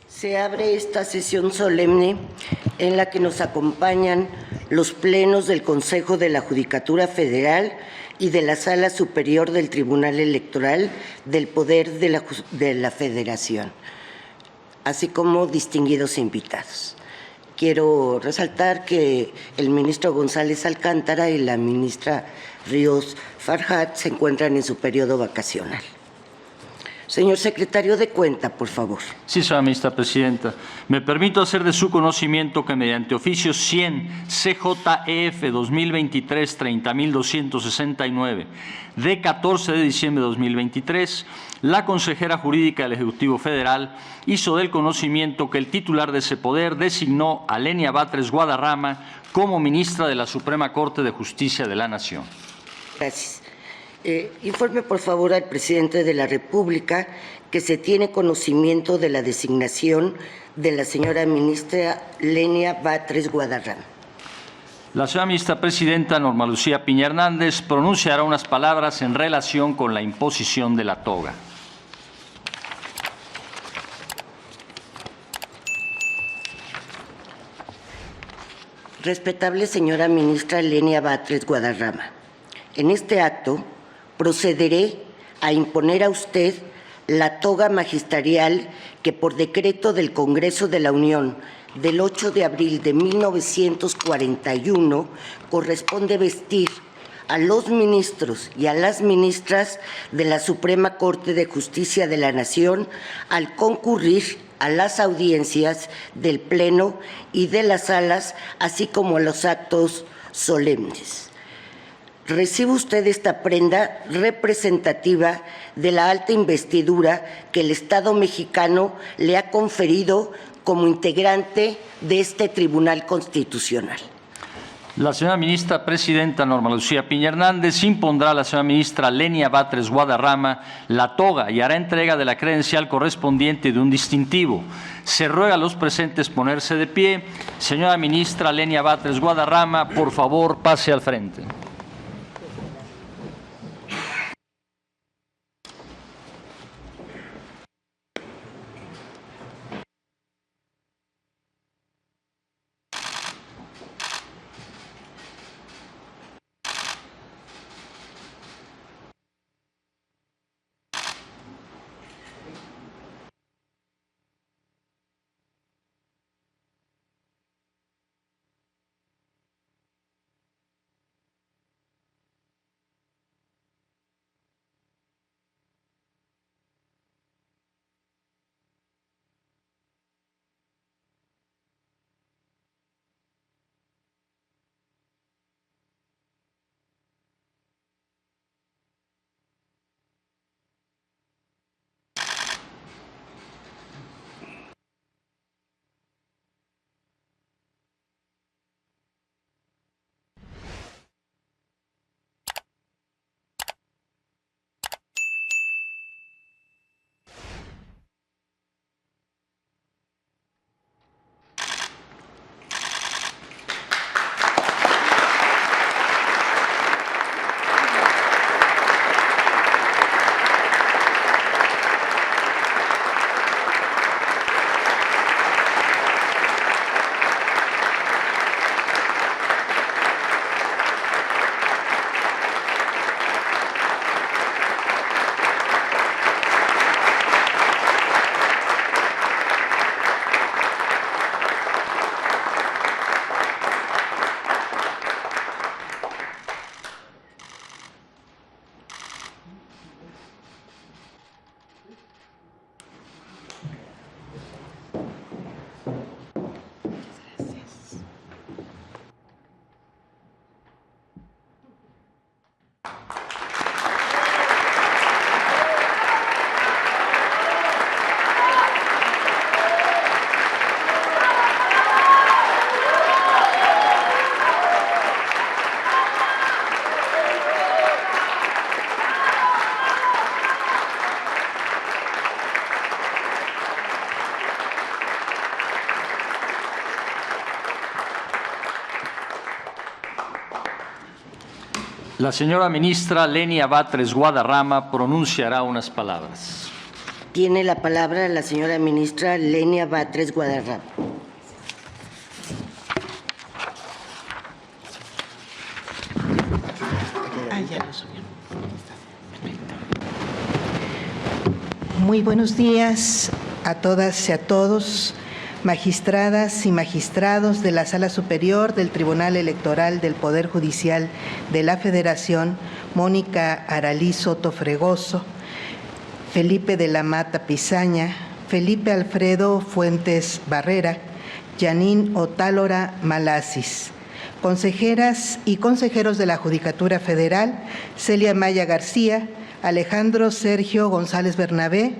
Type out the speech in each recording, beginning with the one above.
Se abre esta sesión solemne en la que nos acompañan los plenos del Consejo de la Judicatura Federal y de la Sala Superior del Tribunal Electoral del Poder de la Federación, así como distinguidos invitados. Quiero resaltar que el ministro González Alcántara y la ministra Ríos Farhat se encuentran en su periodo vacacional. Señor secretario de Cuenta, por favor. Sí, señora ministra presidenta. Me permito hacer de su conocimiento que mediante oficio 100 CJEF 2023-30.269 de 14 de diciembre de 2023, la consejera jurídica del Ejecutivo Federal hizo del conocimiento que el titular de ese poder designó a Lenia Batres Guadarrama como ministra de la Suprema Corte de Justicia de la Nación. Gracias. Informe, por favor, al presidente de la República que se tiene conocimiento de la designación de la señora ministra Lenia Batres Guadarrama. La señora ministra presidenta Norma Lucía Piña Hernández pronunciará unas palabras en relación con la imposición de la toga. Respetable señora ministra Lenia Batres Guadarrama, en este acto procederé a imponer a usted la toga magisterial que por decreto del Congreso de la Unión del 8 de abril de 1941 corresponde vestir a los ministros y a las ministras de la Suprema Corte de Justicia de la Nación al concurrir a las audiencias del Pleno y de las salas, así como a los actos solemnes. Recibe usted esta prenda representativa de la alta investidura que el Estado mexicano le ha conferido como integrante de este Tribunal Constitucional. La señora ministra presidenta Norma Lucía Piña Hernández impondrá a la señora ministra Lenia Batres Guadarrama la toga y hará entrega de la credencial correspondiente de un distintivo. Se ruega a los presentes ponerse de pie. Señora ministra Lenia Batres Guadarrama, por favor, pase al frente. La señora ministra Lenia Batres Guadarrama pronunciará unas palabras. Tiene la palabra la señora ministra Lenia Batres Guadarrama. Muy buenos días a todas y a todos, magistradas y magistrados de la Sala Superior del Tribunal Electoral del Poder Judicial de la Federación, Mónica Aralí Soto Fregoso, Felipe de la Mata Pizaña, Felipe Alfredo Fuentes Barrera, Yanín Otálora Malasis, consejeras y consejeros de la Judicatura Federal, Celia Maya García, Alejandro Sergio González Bernabé,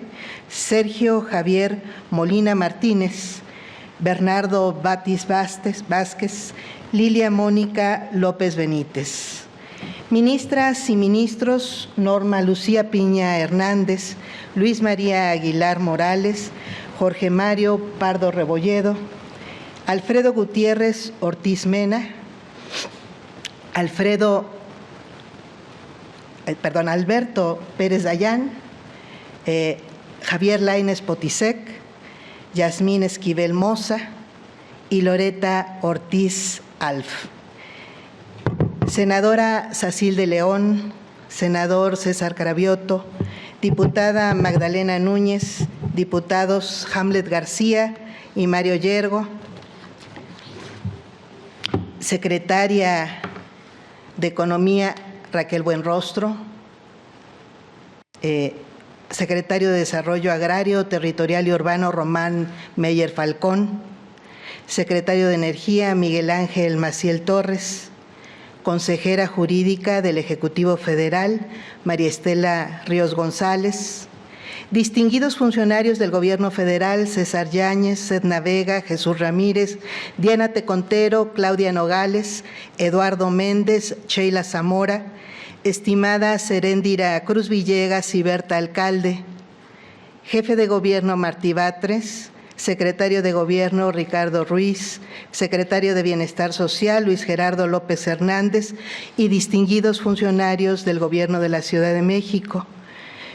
Sergio Javier Molina Martínez, Bernardo Batis Vázquez, Lilia Mónica López Benítez. Ministras y ministros, Norma Lucía Piña Hernández, Luis María Aguilar Morales, Jorge Mario Pardo Rebolledo, Alfredo Gutiérrez Ortiz Mena, Alberto Pérez Dayán, Javier Lainez Potisek, Yasmín Esquivel Moza y Loreta Ortiz Alf. Senadora Sacil de León, senador César Cravioto, diputada Magdalena Núñez, diputados Hamlet García y Mario Yergo, secretaria de Economía Raquel Buenrostro, secretario de Desarrollo Agrario, Territorial y Urbano Román Meyer Falcón, secretario de Energía Miguel Ángel Maciel Torres, consejera jurídica del Ejecutivo Federal María Estela Ríos González, distinguidos funcionarios del Gobierno Federal César Yáñez, Edna Vega, Jesús Ramírez, Diana Tecontero, Claudia Nogales, Eduardo Méndez, Sheila Zamora, estimada Seréndira Cruz Villegas y Berta Alcalde, jefe de Gobierno Martí Batres, secretario de Gobierno Ricardo Ruiz, secretario de Bienestar Social Luis Gerardo López Hernández y distinguidos funcionarios del Gobierno de la Ciudad de México,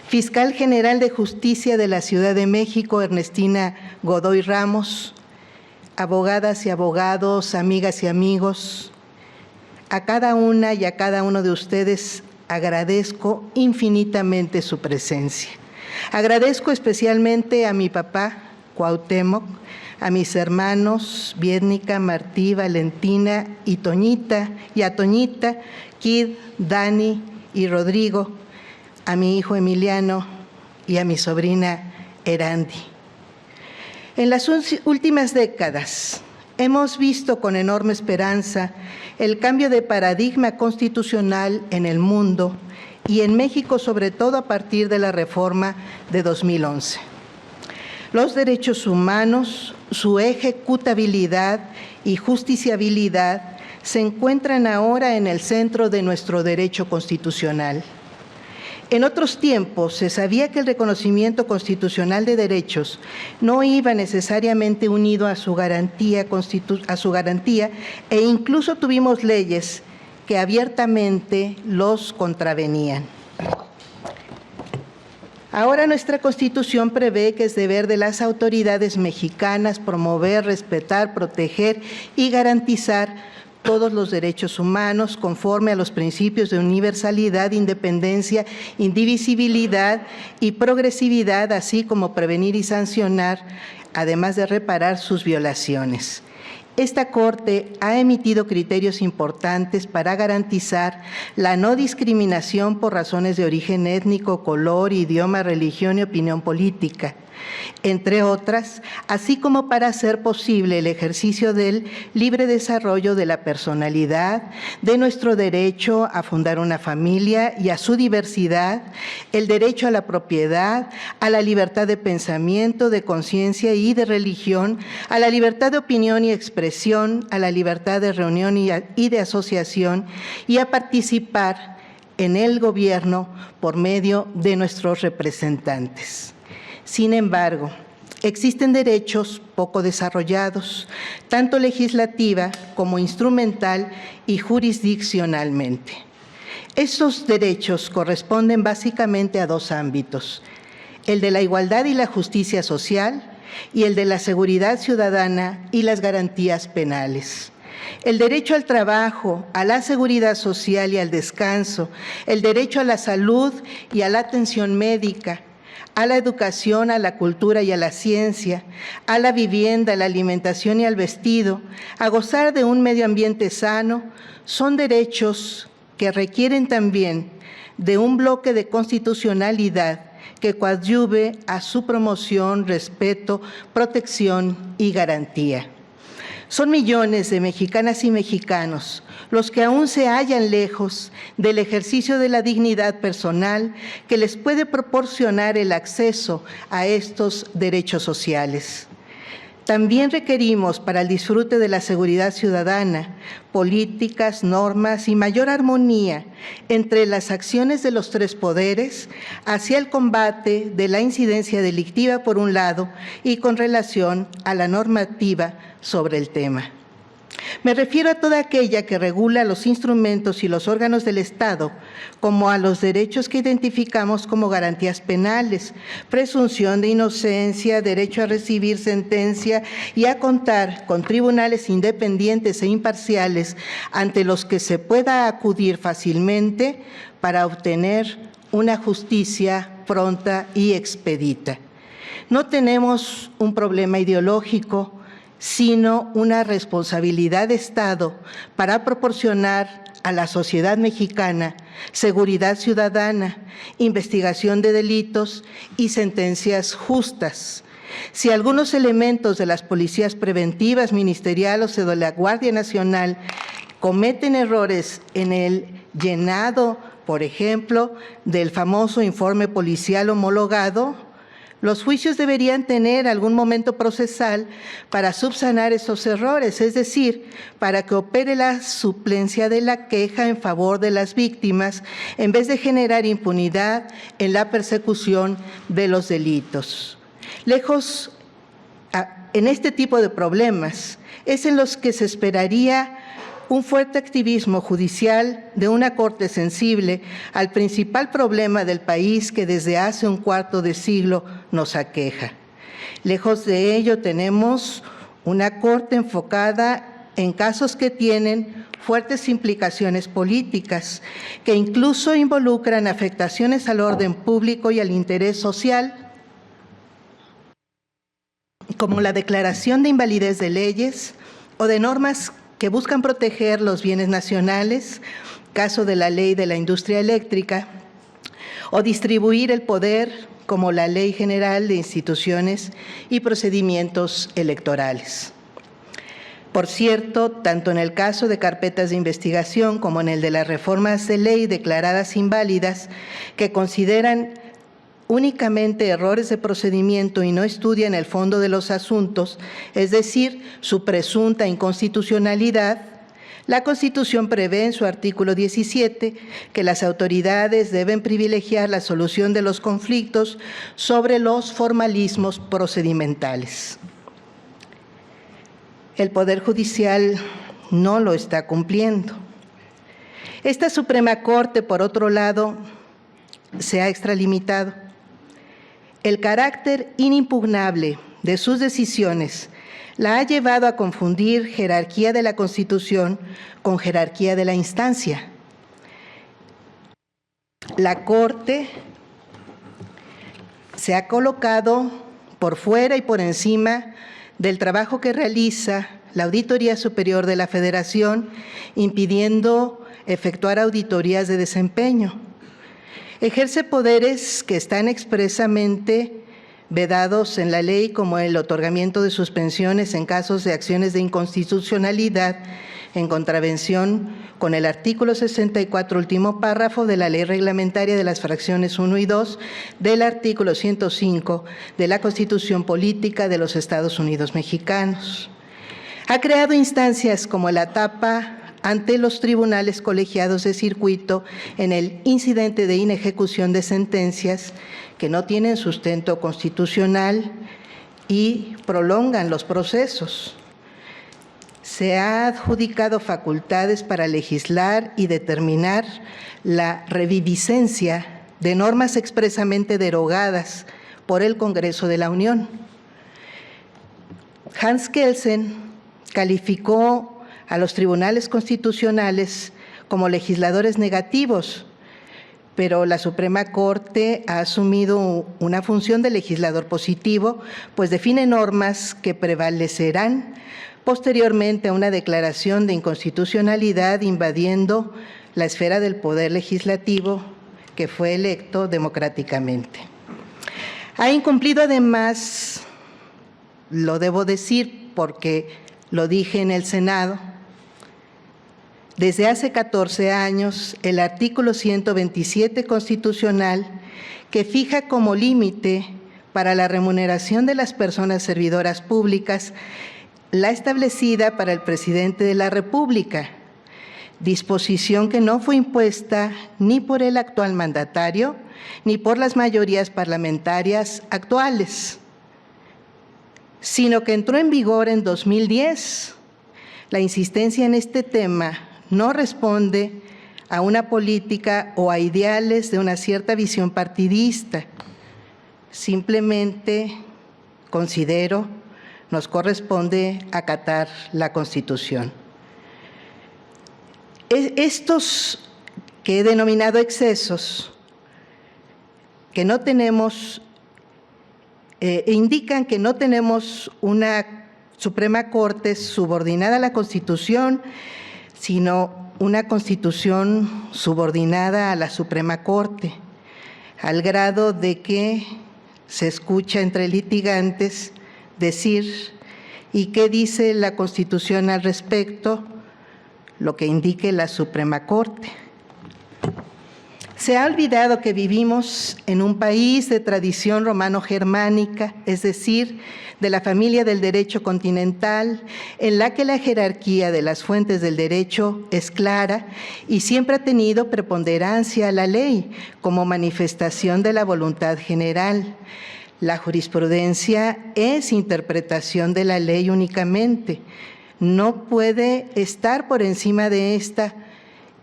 Fiscal General de Justicia de la Ciudad de México, Ernestina Godoy Ramos, abogadas y abogados, amigas y amigos, a cada una y a cada uno de ustedes agradezco infinitamente su presencia. Agradezco especialmente a mi papá, Cuauhtémoc, a mis hermanos, Viednica, Martí, Valentina y Toñita, y a Toñita, Kid, Dani y Rodrigo, a mi hijo Emiliano y a mi sobrina Erandi. En las últimas décadas hemos visto con enorme esperanza el cambio de paradigma constitucional en el mundo y en México, sobre todo a partir de la reforma de 2011. Los derechos humanos, su ejecutabilidad y justiciabilidad se encuentran ahora en el centro de nuestro derecho constitucional. En otros tiempos se sabía que el reconocimiento constitucional de derechos no iba necesariamente unido a su garantía e incluso tuvimos leyes que abiertamente los contravenían. Ahora nuestra Constitución prevé que es deber de las autoridades mexicanas promover, respetar, proteger y garantizar todos los derechos humanos conforme a los principios de universalidad, independencia, indivisibilidad y progresividad, así como prevenir y sancionar, además de reparar sus violaciones. Esta Corte ha emitido criterios importantes para garantizar la no discriminación por razones de origen étnico, color, idioma, religión y opinión política, entre otras, así como para hacer posible el ejercicio del libre desarrollo de la personalidad, de nuestro derecho a fundar una familia y a su diversidad, el derecho a la propiedad, a la libertad de pensamiento, de conciencia y de religión, a la libertad de opinión y expresión, a la libertad de reunión y de asociación y a participar en el gobierno por medio de nuestros representantes. Sin embargo, existen derechos poco desarrollados, tanto legislativa como instrumental y jurisdiccionalmente. Estos derechos corresponden básicamente a dos ámbitos: el de la igualdad y la justicia social y el de la seguridad ciudadana y las garantías penales. El derecho al trabajo, a la seguridad social y al descanso, el derecho a la salud y a la atención médica, a la educación, a la cultura y a la ciencia, a la vivienda, a la alimentación y al vestido, a gozar de un medio ambiente sano, son derechos que requieren también de un bloque de constitucionalidad que coadyuve a su promoción, respeto, protección y garantía. Son millones de mexicanas y mexicanos los que aún se hallan lejos del ejercicio de la dignidad personal que les puede proporcionar el acceso a estos derechos sociales. También requerimos para el disfrute de la seguridad ciudadana políticas, normas y mayor armonía entre las acciones de los tres poderes hacia el combate de la incidencia delictiva por un lado y con relación a la normativa sobre el tema. Me refiero a toda aquella que regula los instrumentos y los órganos del Estado, como a los derechos que identificamos como garantías penales, presunción de inocencia, derecho a recibir sentencia y a contar con tribunales independientes e imparciales ante los que se pueda acudir fácilmente para obtener una justicia pronta y expedita. No tenemos un problema ideológico, sino una responsabilidad de Estado para proporcionar a la sociedad mexicana seguridad ciudadana, investigación de delitos y sentencias justas. Si algunos elementos de las policías preventivas ministeriales o de la Guardia Nacional cometen errores en el llenado, por ejemplo, del famoso informe policial homologado, los juicios deberían tener algún momento procesal para subsanar esos errores, es decir, para que opere la suplencia de la queja en favor de las víctimas, en vez de generar impunidad en la persecución de los delitos. Lejos, en este tipo de problemas, es en los que se esperaría un fuerte activismo judicial de una Corte sensible al principal problema del país que desde hace un cuarto de siglo nos aqueja. Lejos de ello, tenemos una Corte enfocada en casos que tienen fuertes implicaciones políticas, que incluso involucran afectaciones al orden público y al interés social, como la declaración de invalidez de leyes o de normas que buscan proteger los bienes nacionales, caso de la ley de la industria eléctrica, o distribuir el poder, como la Ley General de Instituciones y Procedimientos Electorales. Por cierto, tanto en el caso de carpetas de investigación como en el de las reformas de ley declaradas inválidas, que consideran únicamente errores de procedimiento y no estudian el fondo de los asuntos, es decir, su presunta inconstitucionalidad, la Constitución prevé en su artículo 17 que las autoridades deben privilegiar la solución de los conflictos sobre los formalismos procedimentales. El Poder Judicial no lo está cumpliendo. Esta Suprema Corte, por otro lado, se ha extralimitado. El carácter inimpugnable de sus decisiones la ha llevado a confundir jerarquía de la Constitución con jerarquía de la instancia. La Corte se ha colocado por fuera y por encima del trabajo que realiza la Auditoría Superior de la Federación, impidiendo efectuar auditorías de desempeño. Ejerce poderes que están expresamente vedados en la ley, como el otorgamiento de suspensiones en casos de acciones de inconstitucionalidad en contravención con el artículo 64, último párrafo de la Ley Reglamentaria de las fracciones 1 y 2 del artículo 105 de la Constitución Política de los Estados Unidos Mexicanos. Ha creado instancias como la etapa ante los tribunales colegiados de circuito en el incidente de inejecución de sentencias que no tienen sustento constitucional y prolongan los procesos. Se ha adjudicado facultades para legislar y determinar la reviviscencia de normas expresamente derogadas por el Congreso de la Unión. Hans Kelsen calificó a los tribunales constitucionales como legisladores negativos, pero la Suprema Corte ha asumido una función de legislador positivo, pues define normas que prevalecerán posteriormente a una declaración de inconstitucionalidad invadiendo la esfera del poder legislativo que fue electo democráticamente. Ha incumplido además, lo debo decir porque lo dije en el Senado, desde hace 14 años el artículo 127 constitucional que fija como límite para la remuneración de las personas servidoras públicas la establecida para el presidente de la República, disposición que no fue impuesta ni por el actual mandatario ni por las mayorías parlamentarias actuales, sino que entró en vigor en 2010. La insistencia en este tema no responde a una política o a ideales de una cierta visión partidista. Simplemente considero nos corresponde acatar la Constitución. Estos que he denominado excesos, que no tenemos, indican que no tenemos una Suprema Corte subordinada a la Constitución, sino una Constitución subordinada a la Suprema Corte, al grado de que se escucha entre litigantes decir, ¿y qué dice la Constitución al respecto? Lo que indique la Suprema Corte. Se ha olvidado que vivimos en un país de tradición romano-germánica, es decir, de la familia del derecho continental, en la que la jerarquía de las fuentes del derecho es clara y siempre ha tenido preponderancia a la ley como manifestación de la voluntad general. La jurisprudencia es interpretación de la ley únicamente, no puede estar por encima de esta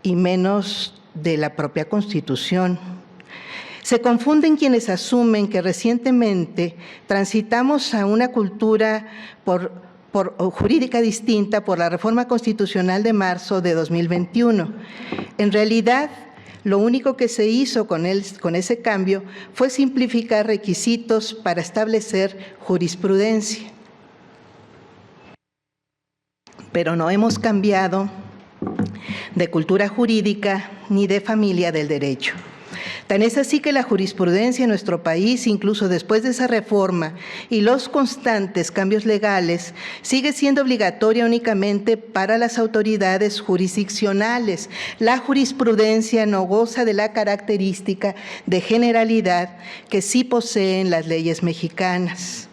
y menos de la propia Constitución. Se confunden quienes asumen que recientemente transitamos a una cultura jurídica distinta por la reforma constitucional de marzo de 2021. En realidad, lo único que se hizo con ese cambio fue simplificar requisitos para establecer jurisprudencia. Pero no hemos cambiado de cultura jurídica ni de familia del derecho. Tan es así que la jurisprudencia en nuestro país, incluso después de esa reforma y los constantes cambios legales, sigue siendo obligatoria únicamente para las autoridades jurisdiccionales. La jurisprudencia no goza de la característica de generalidad que sí poseen las leyes mexicanas.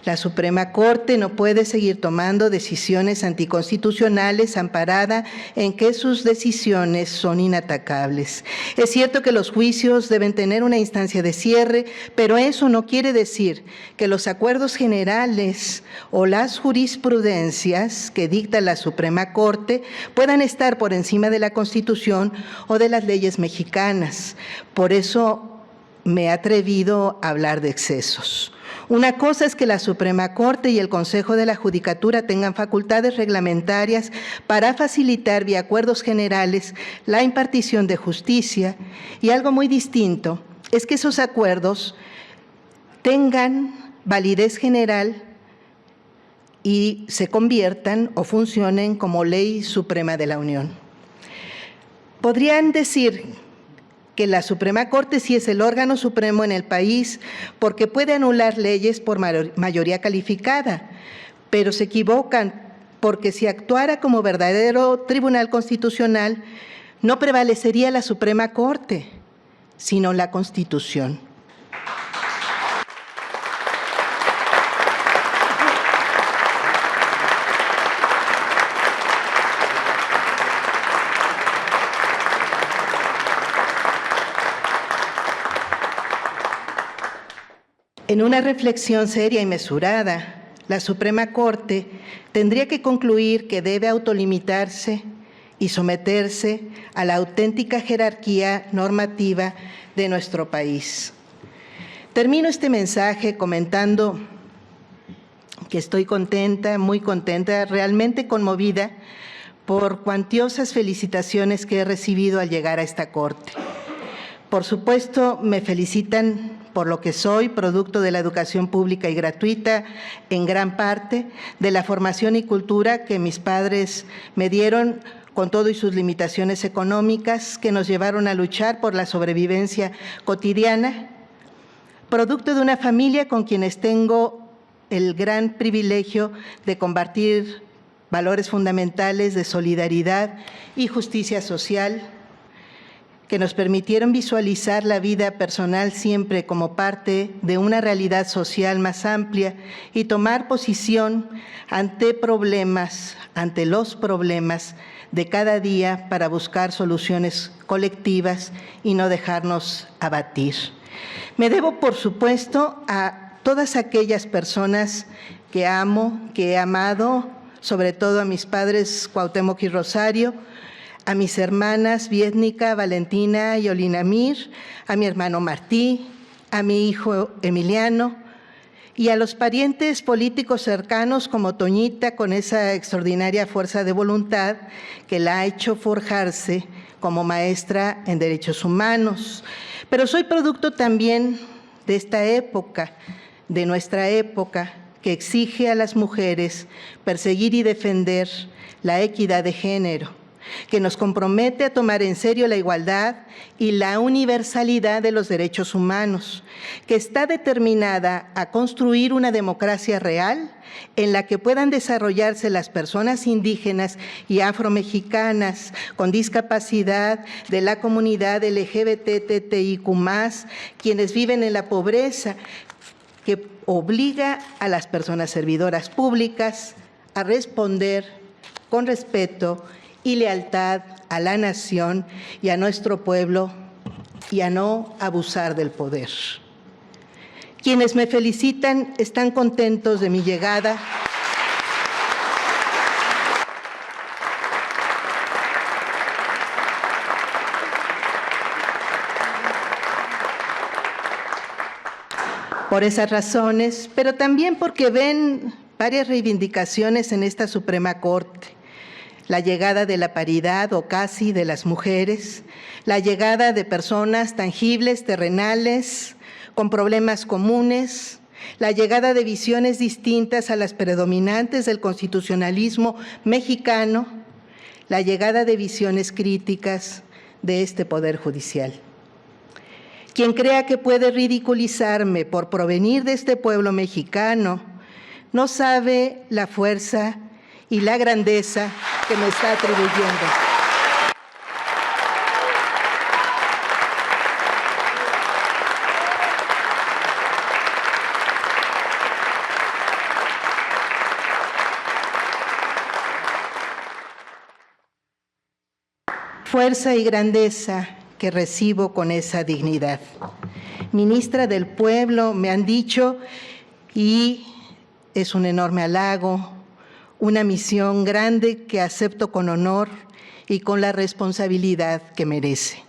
La Suprema Corte no puede seguir tomando decisiones anticonstitucionales amparada en que sus decisiones son inatacables. Es cierto que los juicios deben tener una instancia de cierre, pero eso no quiere decir que los acuerdos generales o las jurisprudencias que dicta la Suprema Corte puedan estar por encima de la Constitución o de las leyes mexicanas. Por eso me he atrevido a hablar de excesos. Una cosa es que la Suprema Corte y el Consejo de la Judicatura tengan facultades reglamentarias para facilitar vía acuerdos generales la impartición de justicia, y algo muy distinto es que esos acuerdos tengan validez general y se conviertan o funcionen como ley suprema de la Unión. Podrían decir que la Suprema Corte sí es el órgano supremo en el país porque puede anular leyes por mayoría calificada, pero se equivocan porque si actuara como verdadero tribunal constitucional, no prevalecería la Suprema Corte, sino la Constitución. En una reflexión seria y mesurada, la Suprema Corte tendría que concluir que debe autolimitarse y someterse a la auténtica jerarquía normativa de nuestro país. Termino este mensaje comentando que estoy contenta, muy contenta, realmente conmovida por cuantiosas felicitaciones que he recibido al llegar a esta Corte. Por supuesto, me felicitan por lo que soy, producto de la educación pública y gratuita, en gran parte, de la formación y cultura que mis padres me dieron, con todo y sus limitaciones económicas, que nos llevaron a luchar por la sobrevivencia cotidiana, producto de una familia con quienes tengo el gran privilegio de compartir valores fundamentales de solidaridad y justicia social, que nos permitieron visualizar la vida personal siempre como parte de una realidad social más amplia y tomar posición ante los problemas de cada día para buscar soluciones colectivas y no dejarnos abatir. Me debo, por supuesto, a todas aquellas personas que amo, que he amado, sobre todo a mis padres Cuauhtémoc y Rosario, a mis hermanas Vietnica, Valentina y Olinamir, a mi hermano Martí, a mi hijo Emiliano y a los parientes políticos cercanos como Toñita, con esa extraordinaria fuerza de voluntad que la ha hecho forjarse como maestra en Derechos Humanos. Pero soy producto también de esta época, de nuestra época, que exige a las mujeres perseguir y defender la equidad de género, que nos compromete a tomar en serio la igualdad y la universalidad de los derechos humanos, que está determinada a construir una democracia real en la que puedan desarrollarse las personas indígenas y afromexicanas con discapacidad, de la comunidad LGBTTIQ+, quienes viven en la pobreza, que obliga a las personas servidoras públicas a responder con respeto y lealtad a la nación y a nuestro pueblo y a no abusar del poder. Quienes me felicitan están contentos de mi llegada. Por esas razones, pero también porque ven varias reivindicaciones en esta Suprema Corte. La llegada de la paridad o casi de las mujeres, la llegada de personas tangibles, terrenales, con problemas comunes, la llegada de visiones distintas a las predominantes del constitucionalismo mexicano, la llegada de visiones críticas de este Poder Judicial. Quien crea que puede ridiculizarme por provenir de este pueblo mexicano, no sabe la fuerza y la grandeza que me está atribuyendo. Fuerza y grandeza que recibo con esa dignidad. Ministra del Pueblo, me han dicho, y es un enorme halago, una misión grande que acepto con honor y con la responsabilidad que merece.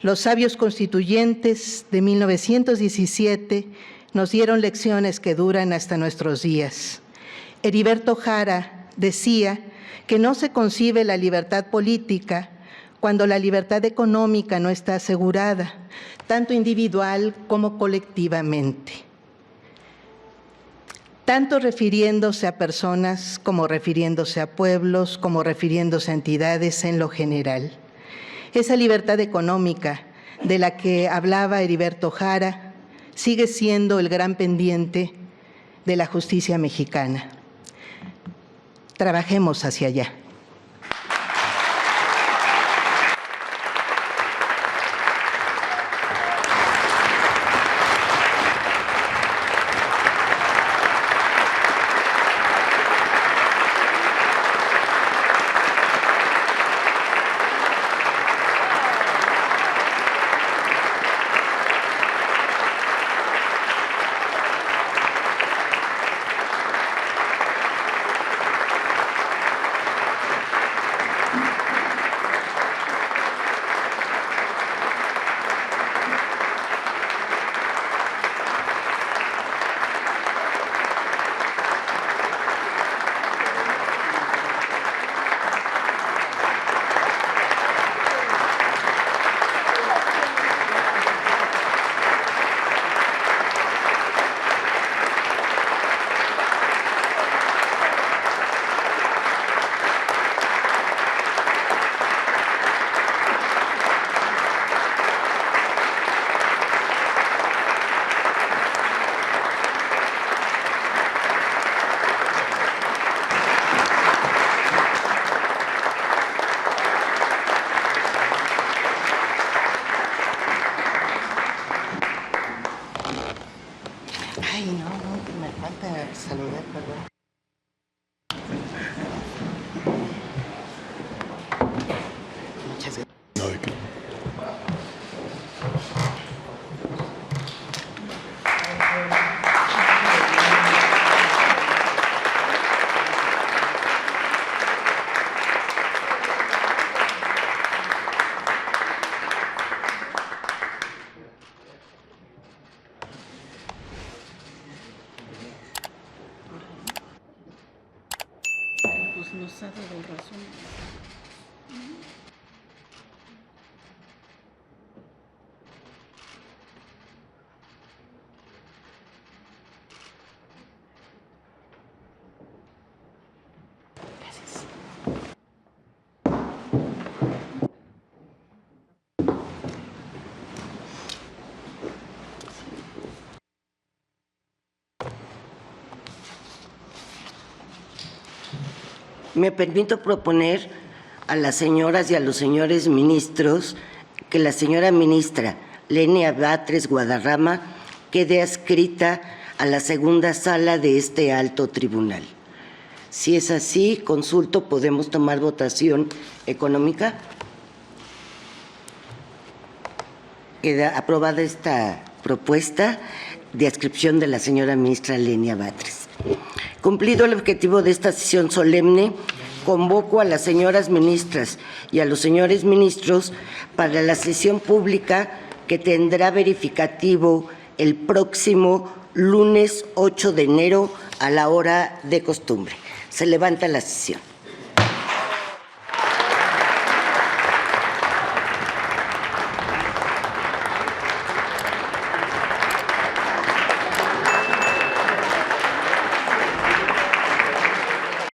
Los sabios constituyentes de 1917 nos dieron lecciones que duran hasta nuestros días. Heriberto Jara decía que no se concibe la libertad política cuando la libertad económica no está asegurada, tanto individual como colectivamente. Tanto refiriéndose a personas como refiriéndose a pueblos, como refiriéndose a entidades en lo general. Esa libertad económica de la que hablaba Heriberto Jara sigue siendo el gran pendiente de la justicia mexicana. Trabajemos hacia allá. nos ha dado razón. Me permito proponer a las señoras y a los señores ministros que la señora ministra Lenia Batres Guadarrama quede adscrita a la segunda sala de este alto tribunal. Si es así, consulto, ¿podemos tomar votación económica? Queda aprobada esta propuesta de adscripción de la señora ministra Lenia Batres. Cumplido el objetivo de esta sesión solemne, convoco a las señoras ministras y a los señores ministros para la sesión pública que tendrá verificativo el próximo lunes 8 de enero a la hora de costumbre. Se levanta la sesión.